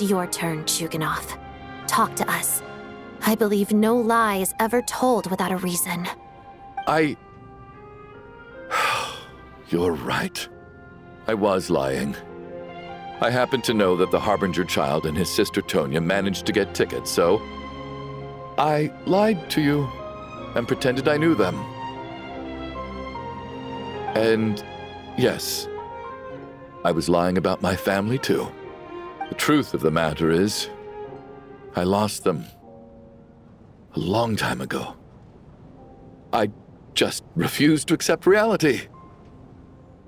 it's your turn, Chuganov. Talk to us. I believe no lie is ever told without a reason. You're right. I was lying. I happen to know that the Harbinger child and his sister Tonya managed to get tickets, so I lied to you and pretended I knew them. And yes, I was lying about my family too. The truth of the matter is, I lost them a long time ago. I just refused to accept reality.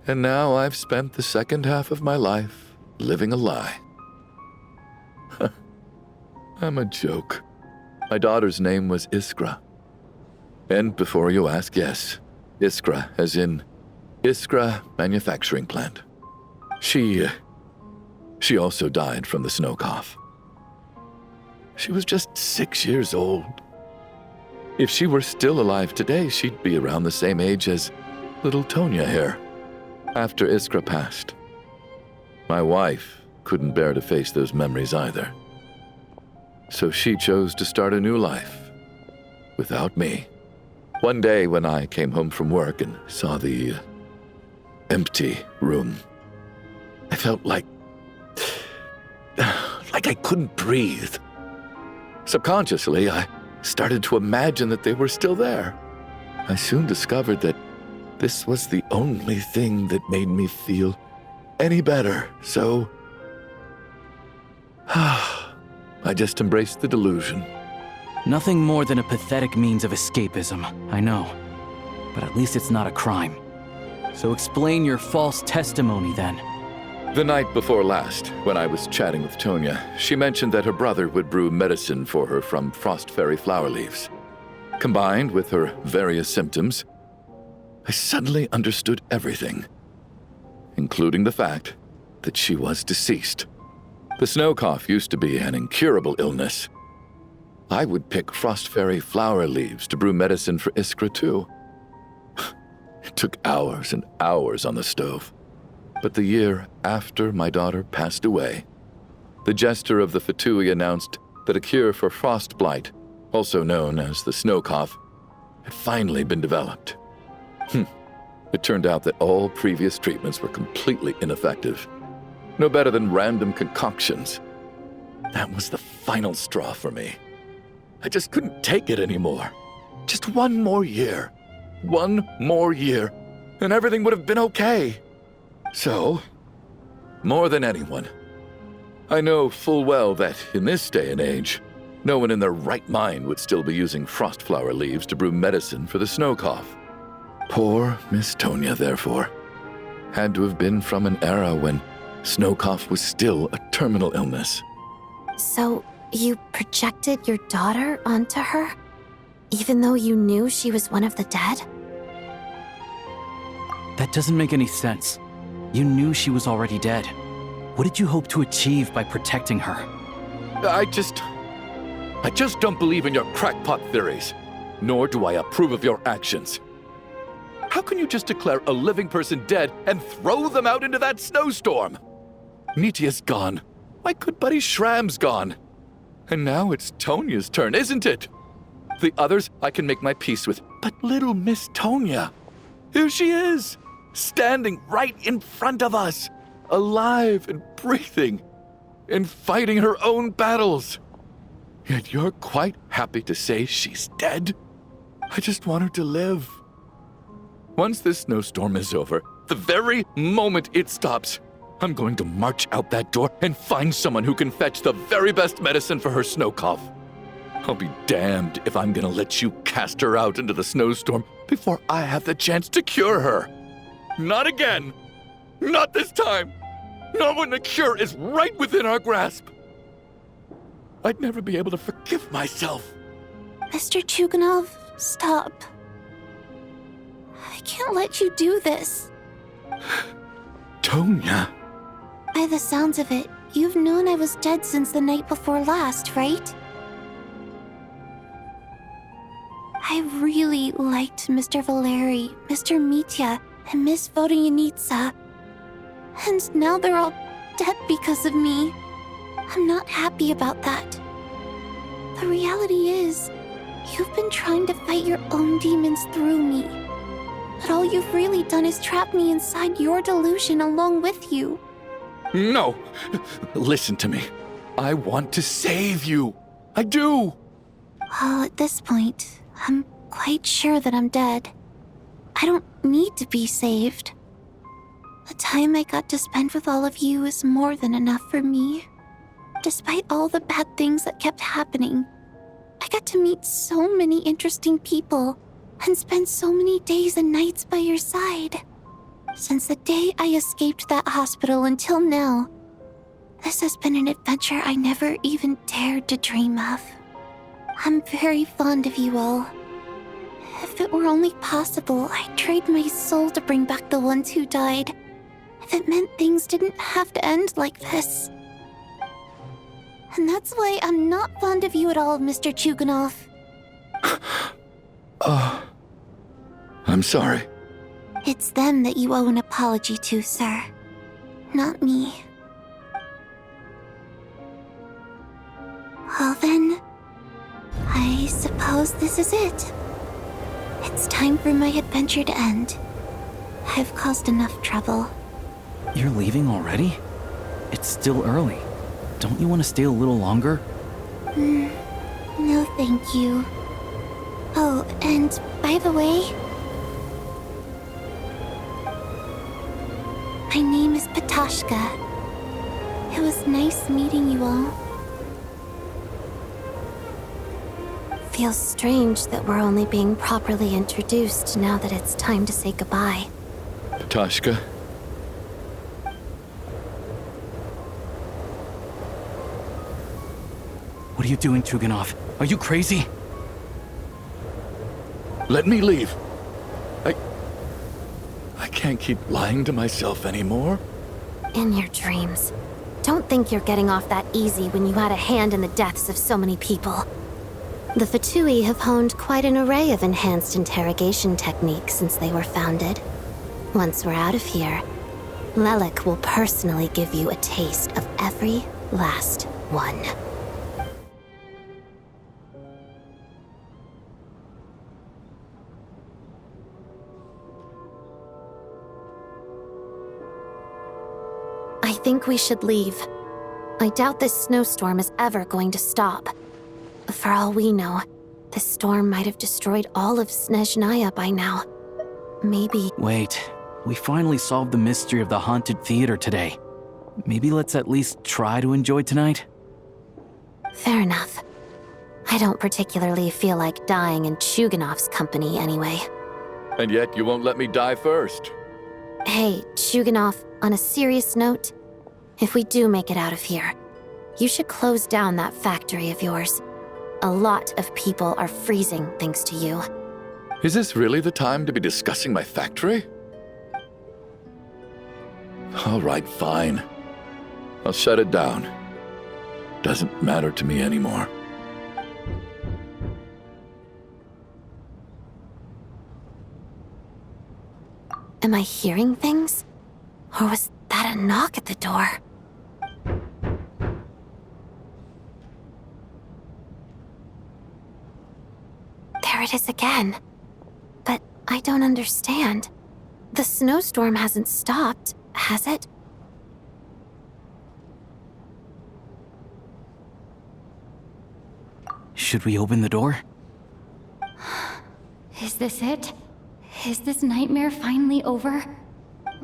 And now I've spent the second half of my life living a lie. I'm a joke. My daughter's name was Iskra. And before you ask, yes, Iskra, as in Iskra Manufacturing Plant. She also died from the snow cough. She was just 6 years old. If she were still alive today, she'd be around the same age as little Tonya here. After Iskra passed, my wife couldn't bear to face those memories either. So she chose to start a new life without me. One day when I came home from work and saw the empty room, I felt like I couldn't breathe. Subconsciously, I started to imagine that they were still there. I soon discovered that this was the only thing that made me feel any better, so I just embraced the delusion. Nothing more than a pathetic means of escapism, I know. But at least it's not a crime. So explain your false testimony then. The night before last, when I was chatting with Tonya, she mentioned that her brother would brew medicine for her from frost fairy flower leaves. Combined with her various symptoms, I suddenly understood everything, including the fact that she was deceased. The snow cough used to be an incurable illness. I would pick frost fairy flower leaves to brew medicine for Iskra too. It took hours and hours on the stove. But the year after my daughter passed away, the jester of the Fatui announced that a cure for frost blight, also known as the snow cough, had finally been developed. It turned out that all previous treatments were completely ineffective. No better than random concoctions. That was the final straw for me. I just couldn't take it anymore. Just one more year. One more year, and everything would have been okay. So, more than anyone, I know full well that in this day and age, no one in their right mind would still be using frost flower leaves to brew medicine for the snow cough. Poor Miss Tonya, therefore, had to have been from an era when snow cough was still a terminal illness. So, you projected your daughter onto her? Even though you knew she was one of the dead? That doesn't make any sense. You knew she was already dead. What did you hope to achieve by protecting her? I just don't believe in your crackpot theories, nor do I approve of your actions. How can you just declare a living person dead and throw them out into that snowstorm? Nitya's gone. My good buddy Shram's gone. And now it's Tonya's turn, isn't it? The others I can make my peace with, but little Miss Tonya, here she is, standing right in front of us, alive and breathing, and fighting her own battles. Yet you're quite happy to say she's dead? I just want her to live. Once this snowstorm is over, the very moment it stops, I'm going to march out that door and find someone who can fetch the very best medicine for her snow cough. I'll be damned if I'm gonna let you cast her out into the snowstorm before I have the chance to cure her. Not again. Not this time. Not when the cure is right within our grasp. I'd never be able to forgive myself. Mr. Chuganov, stop. I can't let you do this. Tonya. By the sounds of it, you've known I was dead since the night before last, right? I really liked Mr. Valeri, Mr. Mitya, and Miss Vodyanitsa. And now they're all dead because of me. I'm not happy about that. The reality is, you've been trying to fight your own demons through me. But all you've really done is trap me inside your delusion along with you. No! Listen to me. I want to save you. I do! Well, at this point, I'm quite sure that I'm dead. I don't need to be saved. The time I got to spend with all of you is more than enough for me. Despite all the bad things that kept happening, I got to meet so many interesting people and spend so many days and nights by your side. Since the day I escaped that hospital until now, this has been an adventure I never even dared to dream of. I'm very fond of you all. If it were only possible, I'd trade my soul to bring back the ones who died. If it meant things didn't have to end like this. And that's why I'm not fond of you at all, Mr. Chuganov. I'm sorry. It's them that you owe an apology to, sir. Not me. Well then, I suppose this is it. It's time for my adventure to end. I've caused enough trouble. You're leaving already? It's still early. Don't you want to stay a little longer? No thank you. Oh, and by the way, my name is Patashka. It was nice meeting you all. Feels strange that we're only being properly introduced now that it's time to say goodbye. Tashka? What are you doing, Chuganov? Are you crazy? Let me leave. I can't keep lying to myself anymore. In your dreams. Don't think you're getting off that easy when you had a hand in the deaths of so many people. The Fatui have honed quite an array of enhanced interrogation techniques since they were founded. Once we're out of here, Lelik will personally give you a taste of every last one. I think we should leave. I doubt this snowstorm is ever going to stop. For all we know, this storm might have destroyed all of Snezhnaya by now. Maybe... Wait, we finally solved the mystery of the haunted theater today. Maybe let's at least try to enjoy tonight? Fair enough. I don't particularly feel like dying in Chuganov's company anyway. And yet you won't let me die first. Hey, Chuganov, on a serious note, if we do make it out of here, you should close down that factory of yours. A lot of people are freezing thanks to you. Is this really the time to be discussing my factory? All right, fine. I'll shut it down. Doesn't matter to me anymore. Am I hearing things? Or was that a knock at the door? There it is again. But I don't understand. The snowstorm hasn't stopped, has it? Should we open the door? Is this it? Is this nightmare finally over?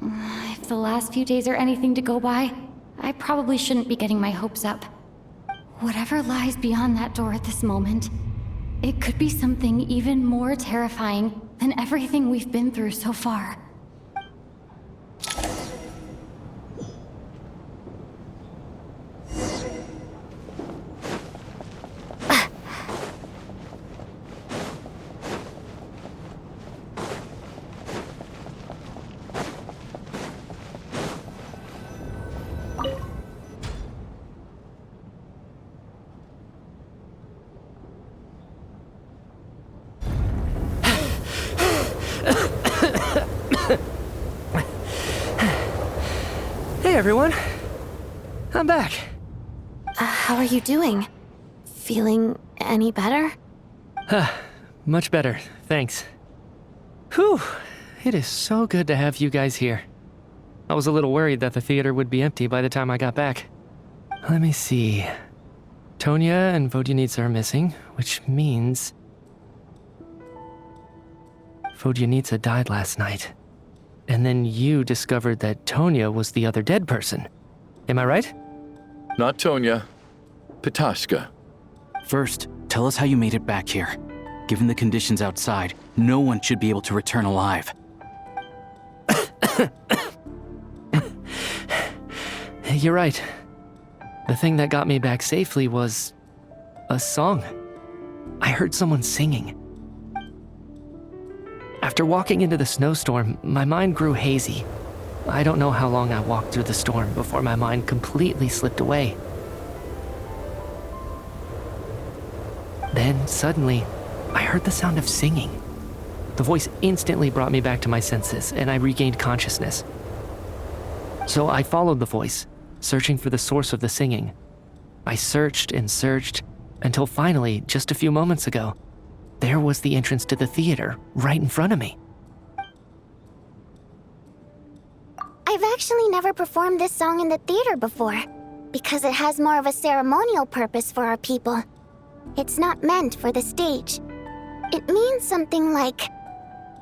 If the last few days are anything to go by, I probably shouldn't be getting my hopes up. Whatever lies beyond that door at this moment, it could be something even more terrifying than everything we've been through so far. Hey everyone, I'm back. How are you doing? Feeling any better? Much better, thanks. Whew, it is so good to have you guys here. I was a little worried that the theater would be empty by the time I got back. Let me see. Tonya and Vodyanitsa are missing, which means... Vodyanitsa died last night. And then you discovered that Tonya was the other dead person. Am I right? Not Tonya. Pitashka. First, tell us how you made it back here. Given the conditions outside, no one should be able to return alive. You're right. The thing that got me back safely was... a song. I heard someone singing. After walking into the snowstorm, my mind grew hazy. I don't know how long I walked through the storm before my mind completely slipped away. Then, suddenly, I heard the sound of singing. The voice instantly brought me back to my senses, and I regained consciousness. So I followed the voice, searching for the source of the singing. I searched and searched, until finally, just a few moments ago, there was the entrance to the theater, right in front of me. I've actually never performed this song in the theater before, because it has more of a ceremonial purpose for our people. It's not meant for the stage. It means something like,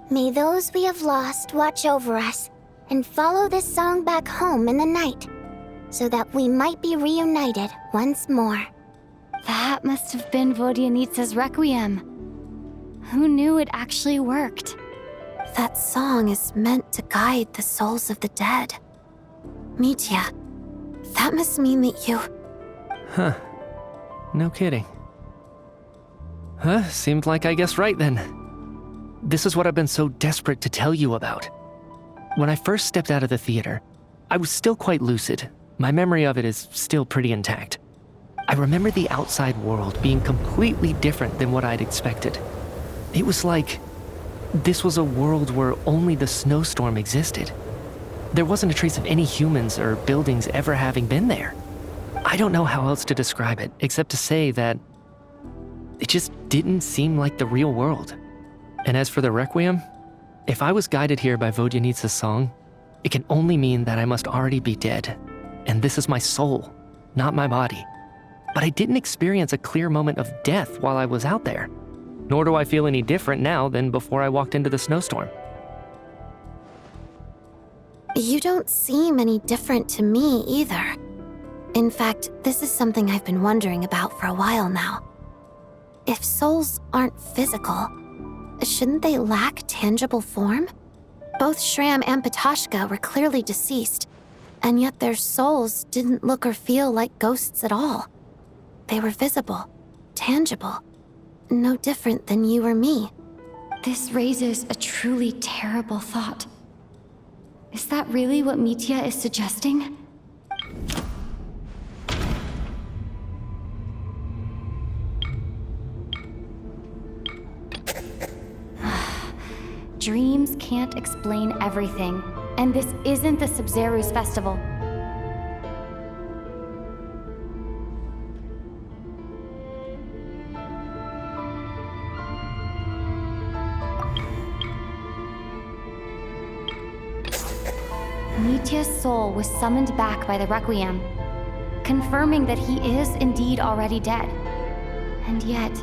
"May those we have lost watch over us, and follow this song back home in the night, so that we might be reunited once more." That must have been Vodyanitsa's requiem. Who knew it actually worked? That song is meant to guide the souls of the dead. Mitya, that must mean that you... Huh. No kidding. Seemed like I guessed right then. This is what I've been so desperate to tell you about. When I first stepped out of the theater, I was still quite lucid. My memory of it is still pretty intact. I remember the outside world being completely different than what I'd expected. It was like this was a world where only the snowstorm existed. There wasn't a trace of any humans or buildings ever having been there. I don't know how else to describe it, except to say that it just didn't seem like the real world. And as for the requiem, if I was guided here by Vodyanitsa's song, it can only mean that I must already be dead. And this is my soul, not my body. But I didn't experience a clear moment of death while I was out there. Nor do I feel any different now than before I walked into the snowstorm. You don't seem any different to me either. In fact, this is something I've been wondering about for a while now. If souls aren't physical, shouldn't they lack tangible form? Both Shram and Pitashka were clearly deceased, and yet their souls didn't look or feel like ghosts at all. They were visible, tangible, no different than you or me. This raises a truly terrible thought. Is that really what Mitya is suggesting? Dreams can't explain everything, and this isn't the Sabzeruz festival. Mitya's soul was summoned back by the Requiem, confirming that he is indeed already dead. And yet,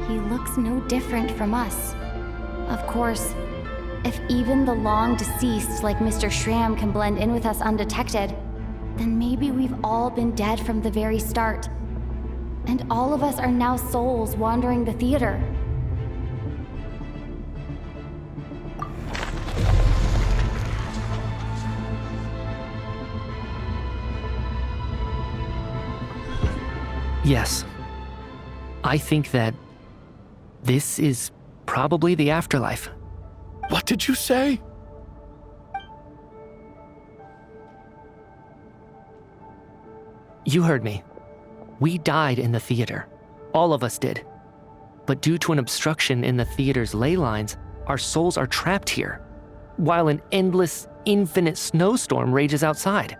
he looks no different from us. Of course, if even the long-deceased like Mr. Shram can blend in with us undetected, then maybe we've all been dead from the very start. And all of us are now souls wandering the theater. Yes. I think that this is probably the afterlife. What did you say? You heard me. We died in the theater. All of us did. But due to an obstruction in the theater's ley lines, our souls are trapped here, while an endless, infinite snowstorm rages outside.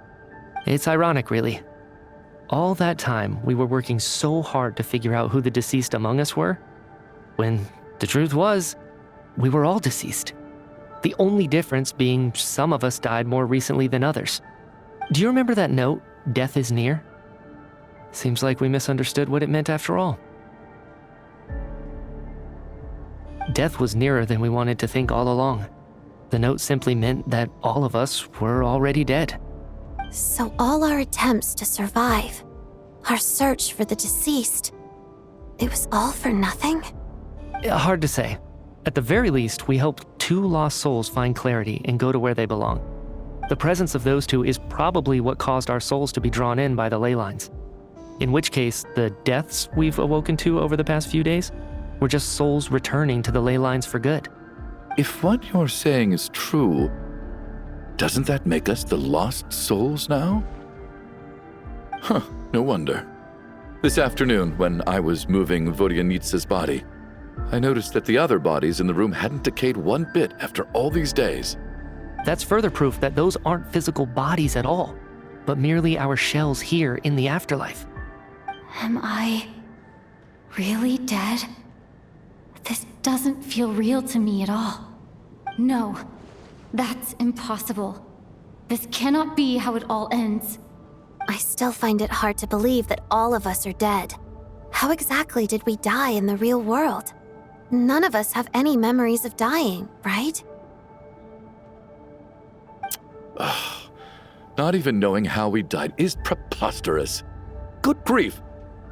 It's ironic, really. All that time, we were working so hard to figure out who the deceased among us were, when the truth was, we were all deceased. The only difference being some of us died more recently than others. Do you remember that note, "Death is near"? Seems like we misunderstood what it meant after all. Death was nearer than we wanted to think all along. The note simply meant that all of us were already dead. So all our attempts to survive, our search for the deceased, it was all for nothing? Hard to say. At the very least, we helped 2 lost souls find clarity and go to where they belong. The presence of those 2 is probably what caused our souls to be drawn in by the ley lines. In which case, the deaths we've awoken to over the past few days were just souls returning to the ley lines for good. If what you're saying is true, doesn't that make us the lost souls now? Huh, no wonder. This afternoon, when I was moving Vodyanitsa's body, I noticed that the other bodies in the room hadn't decayed one bit after all these days. That's further proof that those aren't physical bodies at all, but merely our shells here in the afterlife. Am I really dead? This doesn't feel real to me at all. No, that's impossible. This cannot be how it all ends. I still find it hard to believe that all of us are dead. How exactly did we die in the real world? None of us have any memories of dying, right? Not even knowing how we died is preposterous. Good grief!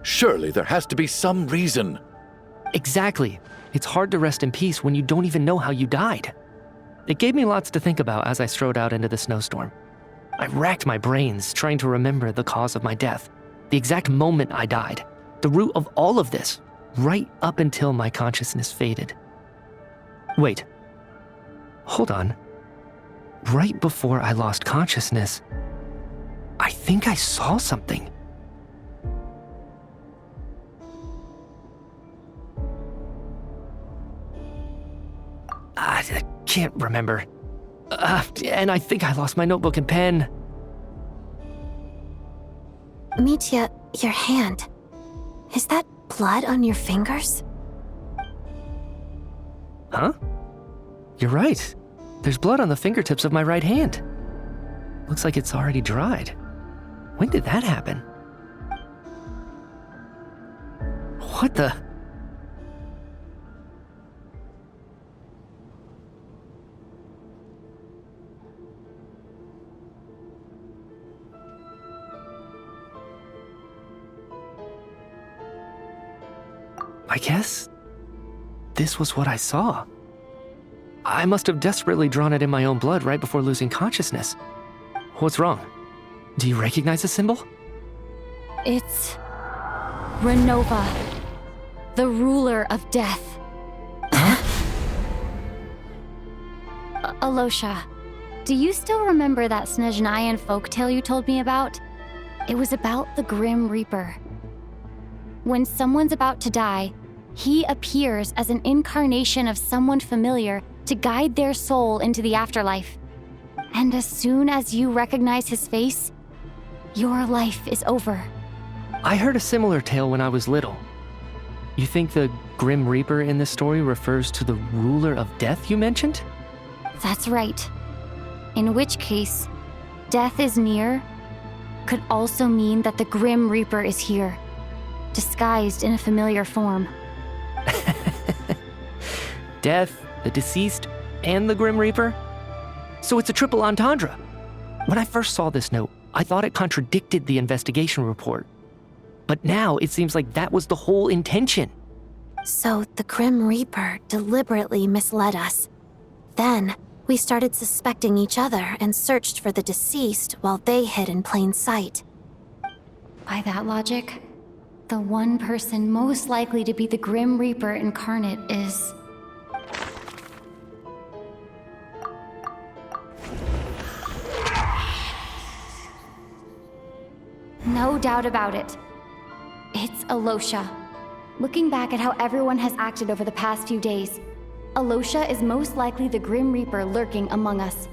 Surely there has to be some reason. Exactly. It's hard to rest in peace when you don't even know how you died. It gave me lots to think about as I strode out into the snowstorm. I racked my brains trying to remember the cause of my death, the exact moment I died, the root of all of this, right up until my consciousness faded. Wait. Hold on. Right before I lost consciousness, I think I saw something. I can't remember. And I think I lost my notebook and pen. Mitya, your hand. Is that blood on your fingers? Huh? You're right. There's blood on the fingertips of my right hand. Looks like it's already dried. When did that happen? What the? I guess this was what I saw. I must have desperately drawn it in my own blood right before losing consciousness. What's wrong? Do you recognize the symbol? It's Renova, the ruler of death. Alosha, do you still remember that Snezhnayan folktale you told me about? It was about the Grim Reaper. When someone's about to die, he appears as an incarnation of someone familiar to guide their soul into the afterlife. And as soon as you recognize his face, your life is over. I heard a similar tale when I was little. You think the Grim Reaper in this story refers to the ruler of death you mentioned? That's right. In which case, death is near could also mean that the Grim Reaper is here, disguised in a familiar form. Death, the deceased, and the Grim Reaper? So it's a triple entendre. When I first saw this note, I thought it contradicted the investigation report. But now it seems like that was the whole intention. So the Grim Reaper deliberately misled us. Then, we started suspecting each other and searched for the deceased while they hid in plain sight. By that logic, the one person most likely to be the Grim Reaper incarnate is... No doubt about it. It's Alosha. Looking back at how everyone has acted over the past few days, Alosha is most likely the Grim Reaper lurking among us.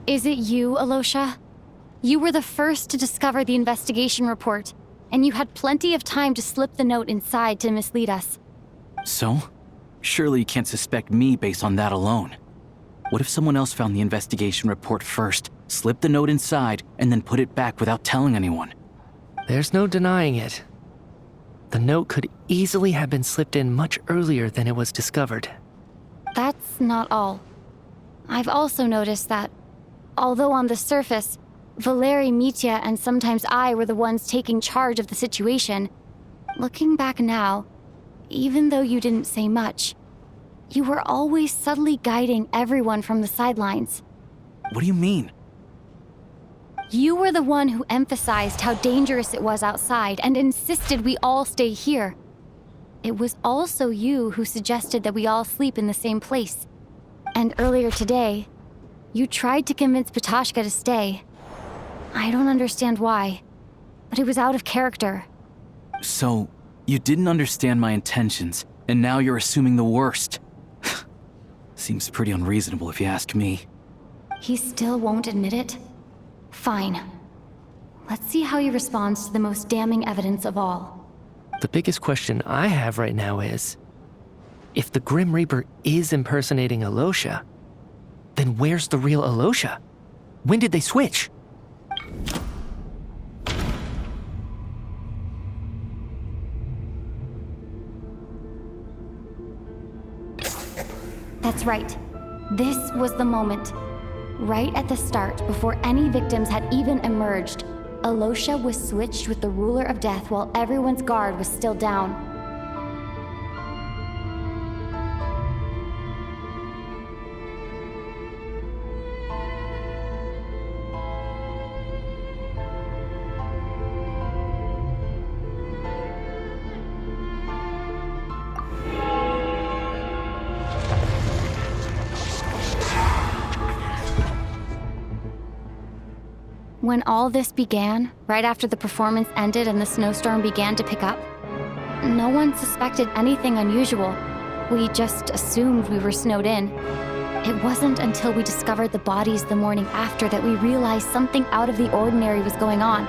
Is it you, Alosha? You were the first to discover the investigation report, and you had plenty of time to slip the note inside to mislead us. So? Surely you can't suspect me based on that alone. What if someone else found the investigation report first, slipped the note inside, and then put it back without telling anyone? There's no denying it. The note could easily have been slipped in much earlier than it was discovered. That's not all. I've also noticed that, although on the surface, Valeri, Mitya, and sometimes I were the ones taking charge of the situation, looking back now, even though you didn't say much, you were always subtly guiding everyone from the sidelines. What do you mean? You were the one who emphasized how dangerous it was outside and insisted we all stay here. It was also you who suggested that we all sleep in the same place. And earlier today, you tried to convince Patoshka to stay. I don't understand why, but it was out of character. So, you didn't understand my intentions, and now you're assuming the worst. Seems pretty unreasonable if you ask me. He still won't admit it? Fine. Let's see how he responds to the most damning evidence of all. The biggest question I have right now is, if the Grim Reaper is impersonating Alosha, then where's the real Alosha? When did they switch? That's right. This was the moment. Right at the start, before any victims had even emerged, Alosha was switched with the Ruler of Death while everyone's guard was still down. When all this began, right after the performance ended and the snowstorm began to pick up, no one suspected anything unusual. We just assumed we were snowed in. It wasn't until we discovered the bodies the morning after that we realized something out of the ordinary was going on.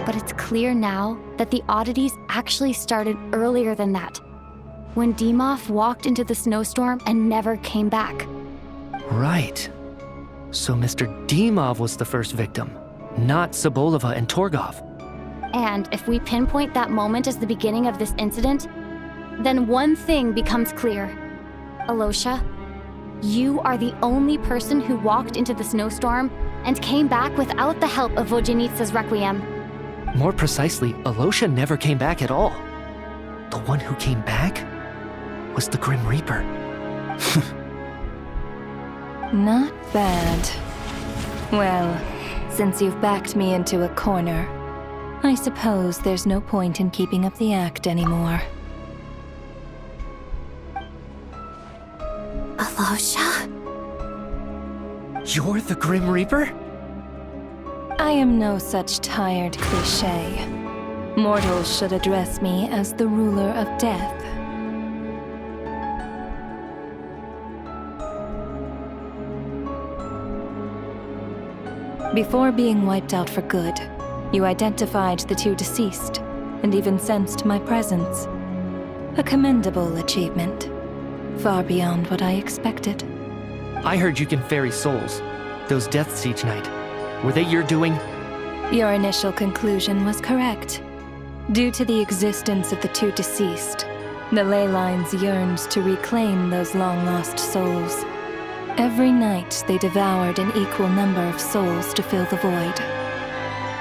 But it's clear now that the oddities actually started earlier than that, when Dimov walked into the snowstorm and never came back. Right. So Mr. Dimov was the first victim, not Sobolova and Torgov. And if we pinpoint that moment as the beginning of this incident, then one thing becomes clear. Alosha, you are the only person who walked into the snowstorm and came back without the help of Vojenitsa's Requiem. More precisely, Alosha never came back at all. The one who came back was the Grim Reaper. Not bad. Well, since you've backed me into a corner, I suppose there's no point in keeping up the act anymore. Alosha? You're the Grim Reaper? I am no such tired cliché. Mortals should address me as the ruler of death. Before being wiped out for good, you identified the two deceased, and even sensed my presence. A commendable achievement, far beyond what I expected. I heard you can ferry souls. Those deaths each night. Were they your doing? Your initial conclusion was correct. Due to the existence of the two deceased, the ley lines yearned to reclaim those long-lost souls. Every night, they devoured an equal number of souls to fill the void.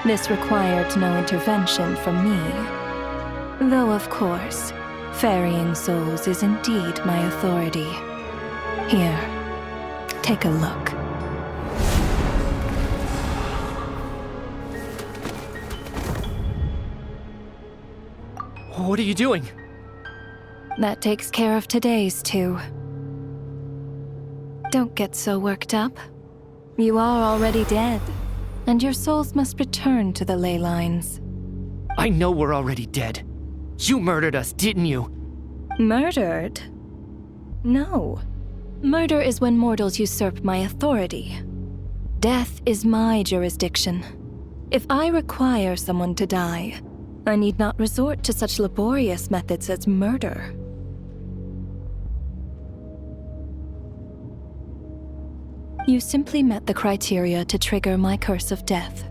This required no intervention from me. Though, of course, ferrying souls is indeed my authority. Here, take a look. What are you doing? That takes care of today's too. Don't get so worked up. You are already dead, and your souls must return to the ley lines. I know we're already dead. You murdered us, didn't you? Murdered? No. Murder is when mortals usurp my authority. Death is my jurisdiction. If I require someone to die, I need not resort to such laborious methods as murder. You simply met the criteria to trigger my curse of death.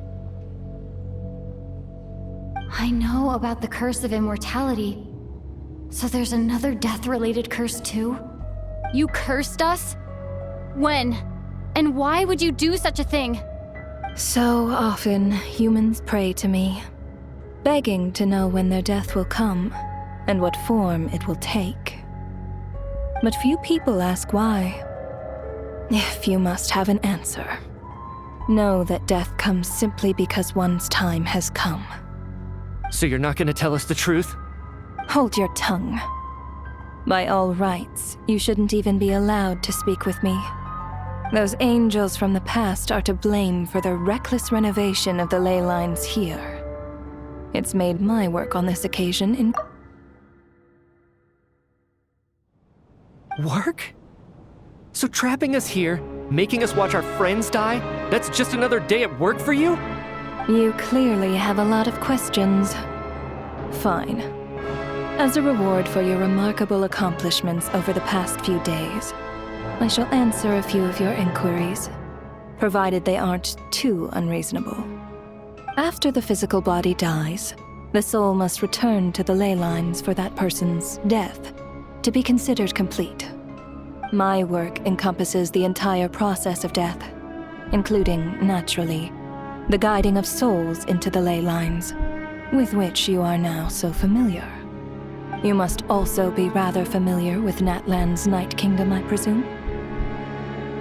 I know about the curse of immortality. So there's another death-related curse too? You cursed us? When? And why would you do such a thing? So often, humans pray to me, begging to know when their death will come and what form it will take. But few people ask why. If you must have an answer, know that death comes simply because one's time has come. So you're not gonna tell us the truth? Hold your tongue. By all rights, you shouldn't even be allowed to speak with me. Those angels from the past are to blame for the reckless renovation of the ley lines here. It's made my work on this occasion Work? So trapping us here, making us watch our friends die, that's just another day at work for you? You clearly have a lot of questions. Fine. As a reward for your remarkable accomplishments over the past few days, I shall answer a few of your inquiries, provided they aren't too unreasonable. After the physical body dies, the soul must return to the ley lines for that person's death to be considered complete. My work encompasses the entire process of death, including, naturally, the guiding of souls into the ley lines, with which you are now so familiar. You must also be rather familiar with Natlan's Night Kingdom, I presume?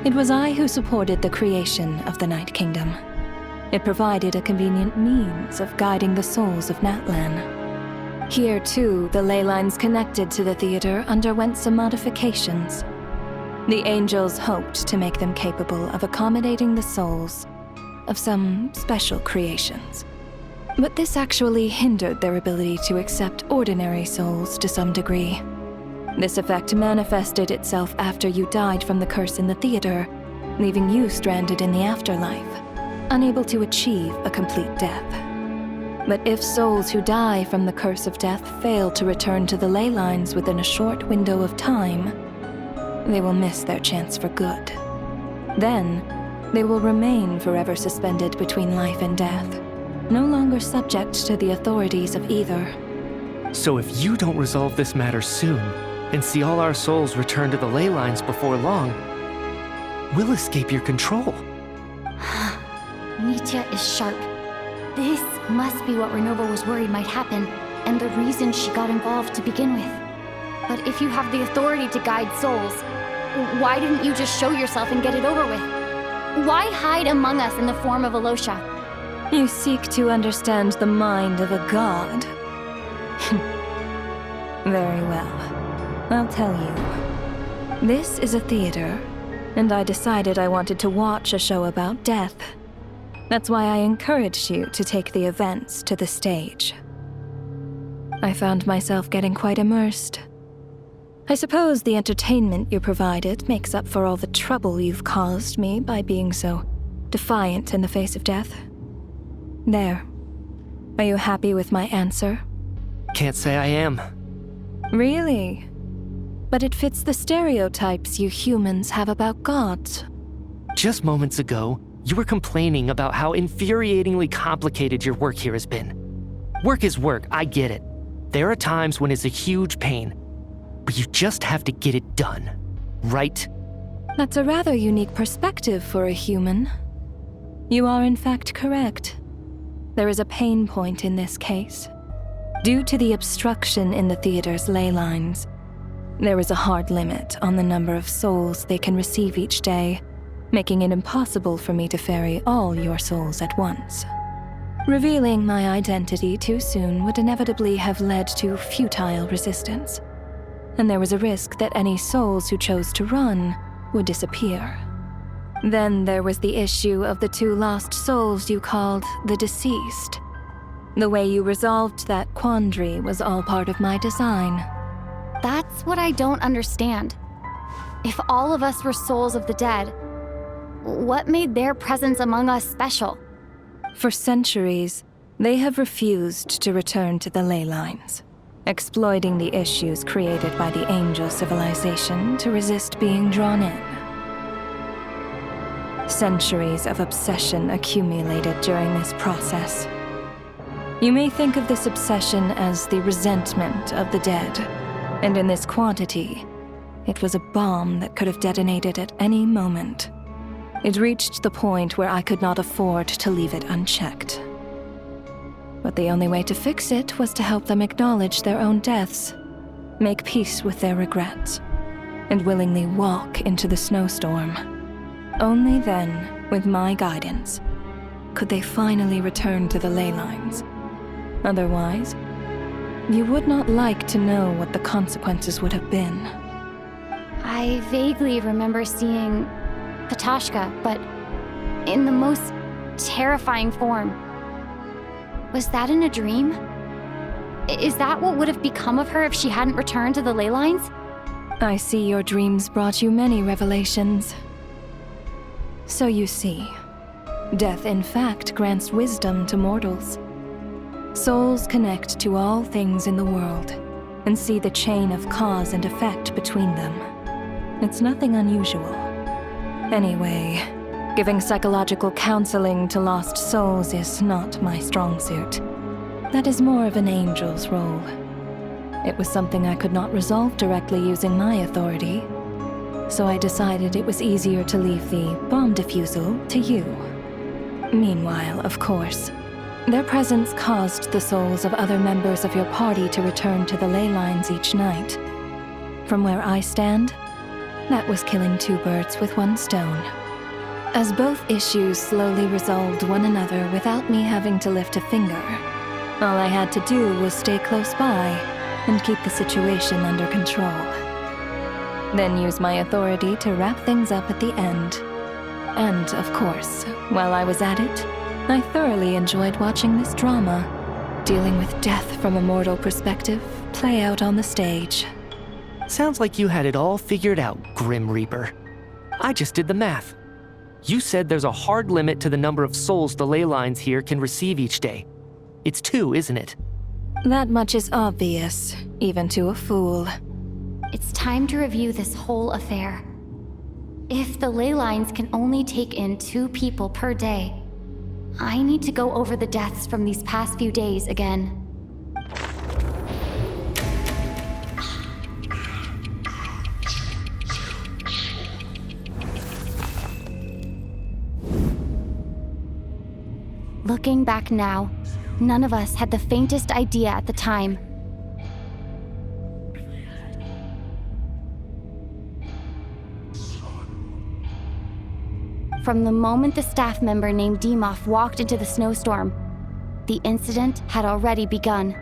It was I who supported the creation of the Night Kingdom. It provided a convenient means of guiding the souls of Natlan. Here, too, the ley lines connected to the theater underwent some modifications. The angels hoped to make them capable of accommodating the souls of some special creations. But this actually hindered their ability to accept ordinary souls to some degree. This effect manifested itself after you died from the curse in the theater, leaving you stranded in the afterlife, unable to achieve a complete death. But if souls who die from the curse of death fail to return to the ley lines within a short window of time, they will miss their chance for good. Then, they will remain forever suspended between life and death, no longer subject to the authorities of either. So if you don't resolve this matter soon, and see all our souls return to the ley lines before long, we'll escape your control. Nitya is sharp. This must be what Renova was worried might happen, and the reason she got involved to begin with. But if you have the authority to guide souls, why didn't you just show yourself and get it over with? Why hide among us in the form of Alosha? You seek to understand the mind of a god. Very well. I'll tell you. This is a theater, and I decided I wanted to watch a show about death. That's why I encouraged you to take the events to the stage. I found myself getting quite immersed. I suppose the entertainment you provided makes up for all the trouble you've caused me by being so defiant in the face of death. There. Are you happy with my answer? Can't say I am. Really? But it fits the stereotypes you humans have about gods. Just moments ago, you were complaining about how infuriatingly complicated your work here has been. Work is work, I get it. There are times when it's a huge pain, but you just have to get it done, right? That's a rather unique perspective for a human. You are in fact correct. There is a pain point in this case. Due to the obstruction in the theater's ley lines, there is a hard limit on the number of souls they can receive each day, making it impossible for me to ferry all your souls at once. Revealing my identity too soon would inevitably have led to futile resistance, and there was a risk that any souls who chose to run would disappear. Then there was the issue of the 2 lost souls you called the deceased. The way you resolved that quandary was all part of my design. That's what I don't understand. If all of us were souls of the dead, What made their presence among us special? For centuries, they have refused to return to the ley lines, exploiting the issues created by the angel civilization to resist being drawn in. Centuries of obsession accumulated during this process. You may think of this obsession as the resentment of the dead, and in this quantity, it was a bomb that could have detonated at any moment. It reached the point where I could not afford to leave it unchecked. But the only way to fix it was to help them acknowledge their own deaths, make peace with their regrets, and willingly walk into the snowstorm. Only then, with my guidance, could they finally return to the ley lines. Otherwise, you would not like to know what the consequences would have been. I vaguely remember seeing Patashka, but in the most terrifying form. Was that in a dream? Is that what would have become of her if she hadn't returned to the ley lines? I see your dreams brought you many revelations. So you see, death in fact grants wisdom to mortals. Souls connect to all things in the world and see the chain of cause and effect between them. It's nothing unusual. Anyway, giving psychological counseling to lost souls is not my strong suit. That is more of an angel's role. It was something I could not resolve directly using my authority, so I decided it was easier to leave the bomb defusal to you. Meanwhile, of course, their presence caused the souls of other members of your party to return to the ley lines each night. From where I stand, that was killing two birds with one stone. As both issues slowly resolved one another without me having to lift a finger, all I had to do was stay close by and keep the situation under control. Then use my authority to wrap things up at the end. And, of course, while I was at it, I thoroughly enjoyed watching this drama, dealing with death from a mortal perspective, play out on the stage. Sounds like you had it all figured out, Grim Reaper. I just did the math. You said there's a hard limit to the number of souls the ley lines here can receive each day. It's 2, isn't it? That much is obvious, even to a fool. It's time to review this whole affair. If the ley lines can only take in 2 people per day, I need to go over the deaths from these past few days again. Looking back now, none of us had the faintest idea at the time. From the moment the staff member named Dimov walked into the snowstorm, the incident had already begun.